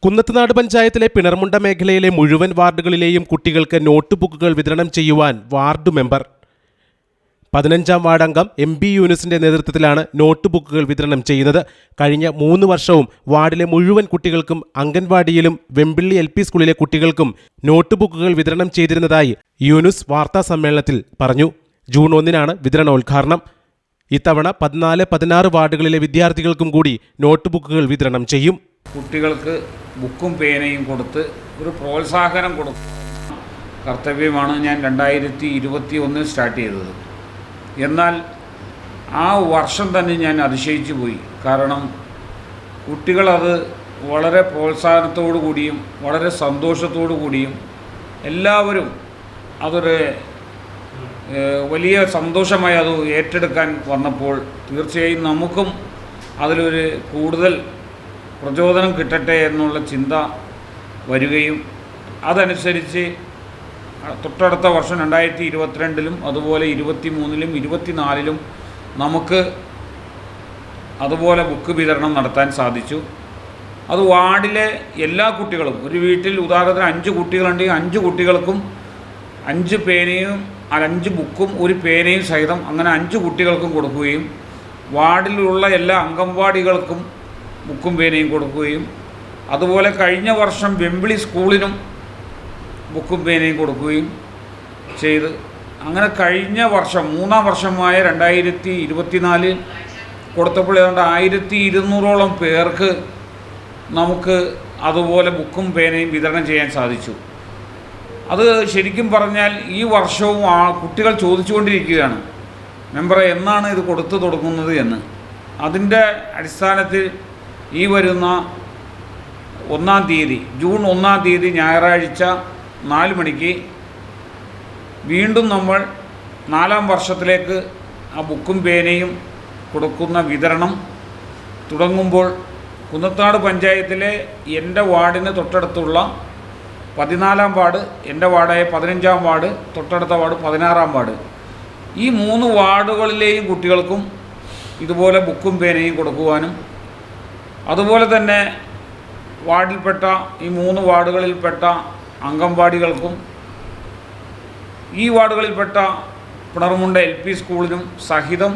കുന്നത്തുനാട് പഞ്ചായത്തിലെ പിണർമുണ്ട മേഖലയിലെ മുഴുവൻ വാർഡുകളിലെയും കുട്ടികൾക്ക് നോട്ട് ബുക്കുകൾ വിതരണം ചെയ്യുവാൻ വാർഡ് മെമ്പർ 15-ാം വാർഡ് അംഗം MB യൂനുസിന്റെ നേതൃത്വത്തിലാണ് നോട്ട് ബുക്കുകൾ വിതരണം ചെയ്യുന്നത്. കഴിഞ്ഞ 3 വർഷവും വാർഡിലെ മുഴുവൻ കുട്ടികൾക്കും അംഗൻവാടിയിലും വെമ്പിള്ളി LP സ്കൂളിലെ കുട്ടികൾക്കും നോട്ട് ബുക്കുകൾ വിതരണം ചെയ്തിരുന്നതായി യൂനുസ് വാർത്താ സമ്മേളനത്തിൽ പറഞ്ഞു. ജൂൺ 1-നാണ് വിതരണോദ്ഘാടനം. ഇത്തവണ 14-16 വാർഡുകളിലെ വിദ്യാർത്ഥികൾക്കും കൂടി നോട്ട് ബുക്കുകൾ വിതരണം ചെയ്യും. കുട്ടികൾക്ക് ബുക്കും പേനയും കൊടുത്ത് ഒരു പ്രോത്സാഹനം കൊടുക്കുന്ന കർത്തവ്യമാണ് ഞാൻ 2021 സ്റ്റാർട്ട് ചെയ്തത്. എന്നാൽ ആ വർഷം തന്നെ ഞാൻ അതിശയിച്ചു പോയി. കാരണം കുട്ടികളത് വളരെ പ്രോത്സാഹനത്തോടു കൂടിയും വളരെ സന്തോഷത്തോടു കൂടിയും എല്ലാവരും അതൊരു വലിയ സന്തോഷമായി അത് ഏറ്റെടുക്കാൻ വന്നപ്പോൾ തീർച്ചയായും നമുക്കും അതിലൊരു കൂടുതൽ പ്രചോദനം കിട്ടട്ടെ എന്നുള്ള ചിന്ത വരികയും അതനുസരിച്ച് തൊട്ടടുത്ത വർഷം 2022-ലും അതുപോലെ 23-ലും 24-ലും നമുക്ക് അതുപോലെ ബുക്ക് വിതരണം നടത്താൻ സാധിച്ചു. അത് വാർഡിലെ എല്ലാ കുട്ടികളും, ഒരു വീട്ടിൽ ഉദാഹരണത്തിന് 5 കുട്ടികളുണ്ടെങ്കിൽ 5 കുട്ടികൾക്കും 5 പേനയും 5 ബുക്കും ഒരു പേനയും സഹിതം അങ്ങനെ 5 കുട്ടികൾക്കും കൊടുക്കുകയും വാർഡിലുള്ള എല്ലാ അംഗൻവാടികൾക്കും ബുക്കും പേനയും കൊടുക്കുകയും അതുപോലെ കഴിഞ്ഞ വർഷം വെമ്പിളി സ്കൂളിനും ബുക്കും പേനയും കൊടുക്കുകയും ചെയ്ത് അങ്ങനെ കഴിഞ്ഞ വർഷം 3-ാം വർഷമായ 2024 കൊടുത്തപ്പോൾ ഏതാണ്ട് 1200-ഓളം പേർക്ക് നമുക്ക് അതുപോലെ ബുക്കും പേനയും വിതരണം ചെയ്യാൻ സാധിച്ചു. അത് ശരിക്കും പറഞ്ഞാൽ ഈ വർഷവും ആ കുട്ടികൾ ചോദിച്ചുകൊണ്ടിരിക്കുകയാണ്, മെമ്പറെ എന്നാണ് ഇത് കൊടുത്തു തുടങ്ങുന്നത് എന്ന്. അതിൻ്റെ അടിസ്ഥാനത്തിൽ ഈ വരുന്ന 1-ാം തീയതി ജൂൺ 1-ാം തീയതി ഞായറാഴ്ച 4 മണിക്ക് വീണ്ടും നമ്മൾ 4-ാം വർഷത്തിലേക്ക് ആ ബുക്കും പേനയും കൊടുക്കുന്ന വിതരണം തുടങ്ങുമ്പോൾ കുന്നത്തുനാട് പഞ്ചായത്തിലെ എൻ്റെ വാർഡിന് തൊട്ടടുത്തുള്ള 14-ാം വാർഡ്, എൻ്റെ വാർഡായ 15-ാം വാർഡ്, തൊട്ടടുത്ത വാർഡ് 16-ാം വാർഡ്, ഈ 3 വാർഡുകളിലെയും കുട്ടികൾക്കും ഇതുപോലെ ബുക്കും പേനയും കൊടുക്കുവാനും അതുപോലെ തന്നെ വാർഡിൽപ്പെട്ട ഈ 3 വാർഡുകളിൽപ്പെട്ട അംഗൻവാടികൾക്കും ഈ വാർഡുകളിൽപ്പെട്ട പിണർമുണ്ട LP സ്കൂളിനും സഹിതം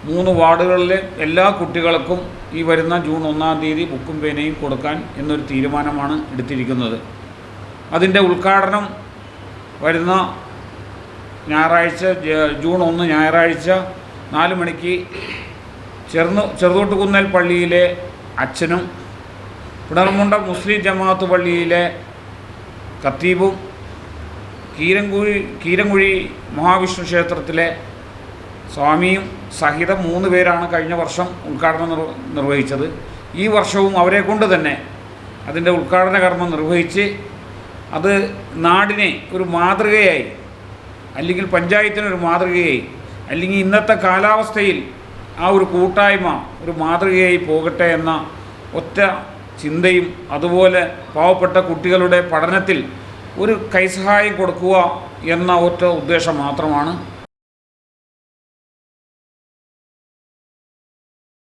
3 വാർഡുകളിലെ എല്ലാ കുട്ടികൾക്കും ഈ വരുന്ന ജൂൺ 1-ാം തീയതി ബുക്കും പേനയും കൊടുക്കാൻ എന്നൊരു തീരുമാനമാണ് എടുത്തിരിക്കുന്നത്. അതിൻ്റെ ഉദ്ഘാടനം വരുന്ന ഞായറാഴ്ച ജൂൺ 1 ഞായറാഴ്ച 4 മണിക്ക് ചെറുതോട്ടുകുന്നേൽ പള്ളിയിലെ അച്ഛനും പിണർമുണ്ട മുസ്ലിം ജമാഅത്ത് പള്ളിയിലെ ഖത്തീബും കീരങ്കുഴി മഹാവിഷ്ണു ക്ഷേത്രത്തിലെ സ്വാമിയും സഹിതം 3 പേരാണ് കഴിഞ്ഞ വർഷം ഉദ്ഘാടനം നിർവഹിച്ചത്. ഈ വർഷവും അവരെ കൊണ്ട് തന്നെ അതിൻ്റെ ഉദ്ഘാടന കർമ്മം നിർവഹിച്ച് അത് നാടിനെ ഒരു മാതൃകയായി, അല്ലെങ്കിൽ പഞ്ചായത്തിനൊരു മാതൃകയായി, അല്ലെങ്കിൽ ഇന്നത്തെ കാലാവസ്ഥയിൽ ആ ഒരു കൂട്ടായ്മ ഒരു മാതൃകയായി പോകട്ടെ എന്ന ഒറ്റ ചിന്തയും അതുപോലെ പാവപ്പെട്ട കുട്ടികളുടെ പഠനത്തിൽ ഒരു കൈസഹായം കൊടുക്കുക എന്ന ഒറ്റ ഉദ്ദേശം മാത്രമാണ്